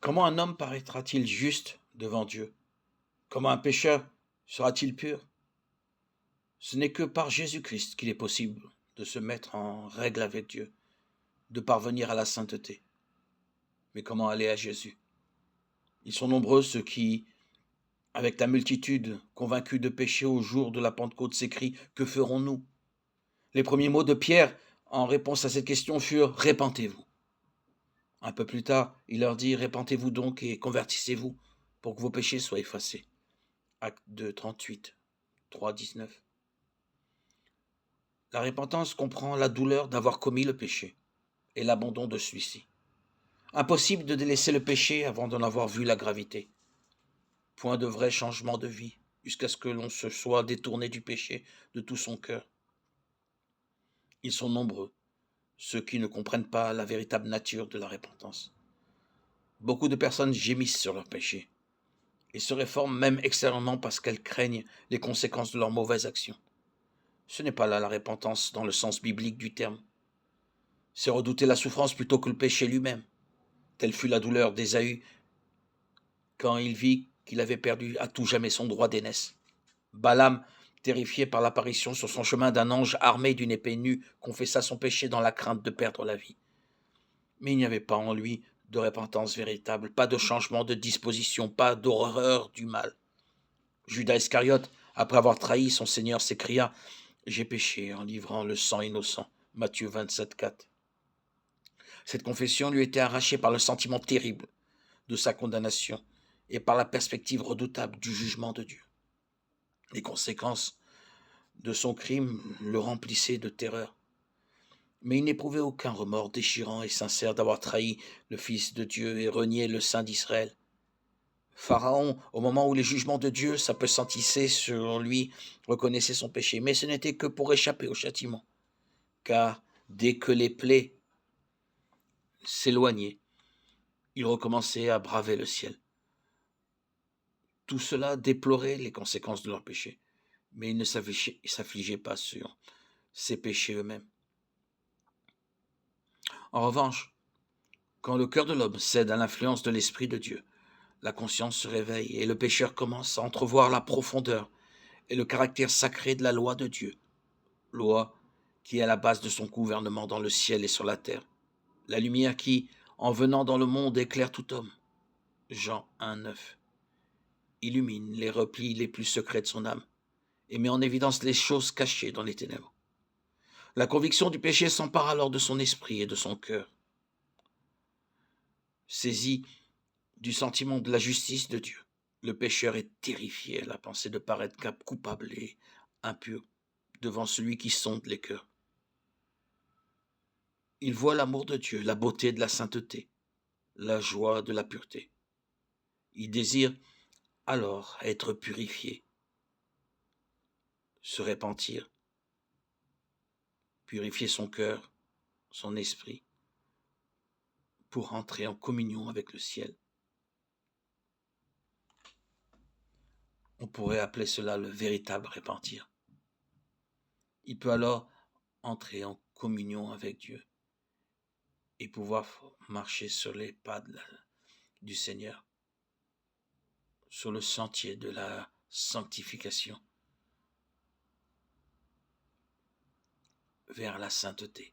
Comment un homme paraîtra-t-il juste devant Dieu? Comment un pécheur sera-t-il pur? Ce n'est que par Jésus-Christ qu'il est possible de se mettre en règle avec Dieu, de parvenir à la sainteté. Mais comment aller à Jésus? Ils sont nombreux ceux qui, avec la multitude, convaincus de péché au jour de la Pentecôte, s'écrient: Que ferons-nous? Les premiers mots de Pierre en réponse à cette question furent: Répentez-vous. Un peu plus tard, il leur dit: Répentez-vous donc et convertissez-vous pour que vos péchés soient effacés. Acte 2, 38, 3, 19. La repentance comprend la douleur d'avoir commis le péché et l'abandon de celui-ci. Impossible de délaisser le péché avant d'en avoir vu la gravité. Point de vrai changement de vie, jusqu'à ce que l'on se soit détourné du péché de tout son cœur. Ils sont nombreux, ceux qui ne comprennent pas la véritable nature de la repentance. Beaucoup de personnes gémissent sur leur péché et se réforment même extérieurement parce qu'elles craignent les conséquences de leurs mauvaises actions. Ce n'est pas là la repentance dans le sens biblique du terme. C'est redouter la souffrance plutôt que le péché lui-même. Telle fut la douleur d'Ésaü quand il vit qu'il avait perdu à tout jamais son droit d'aînesse. Balaam, terrifié par l'apparition sur son chemin d'un ange armé d'une épée nue, confessa son péché dans la crainte de perdre la vie. Mais il n'y avait pas en lui de repentance véritable, pas de changement de disposition, pas d'horreur du mal. Judas Iscariote, après avoir trahi son Seigneur, s'écria: J'ai péché en livrant le sang innocent. Matthieu 27, 4. Cette confession lui était arrachée par le sentiment terrible de sa condamnation et par la perspective redoutable du jugement de Dieu. Les conséquences de son crime le remplissaient de terreur. Mais il n'éprouvait aucun remords déchirant et sincère d'avoir trahi le Fils de Dieu et renié le Saint d'Israël. Pharaon, au moment où les jugements de Dieu s'appesantissaient sur lui, reconnaissait son péché, mais ce n'était que pour échapper au châtiment. Car dès que les plaies s'éloignaient, il recommençait à braver le ciel. Tout cela déplorait les conséquences de leur péché, mais il ne s'affligeait pas sur ses péchés eux-mêmes. En revanche, quand le cœur de l'homme cède à l'influence de l'Esprit de Dieu, la conscience se réveille et le pécheur commence à entrevoir la profondeur et le caractère sacré de la loi de Dieu, loi qui est à la base de son gouvernement dans le ciel et sur la terre, la lumière qui, en venant dans le monde, éclaire tout homme. Jean 1, 9. Illumine les replis les plus secrets de son âme et met en évidence les choses cachées dans les ténèbres. La conviction du péché s'empare alors de son esprit et de son cœur. Saisi du sentiment de la justice de Dieu, le pécheur est terrifié à la pensée de paraître coupable et impur devant celui qui sonde les cœurs. Il voit l'amour de Dieu, la beauté de la sainteté, la joie de la pureté. Il désire alors être purifié, se repentir, purifier son cœur, son esprit, pour entrer en communion avec le ciel. On pourrait appeler cela le véritable repentir. Il peut alors entrer en communion avec Dieu et pouvoir marcher sur les pas du Seigneur, sur le sentier de la sanctification vers la sainteté.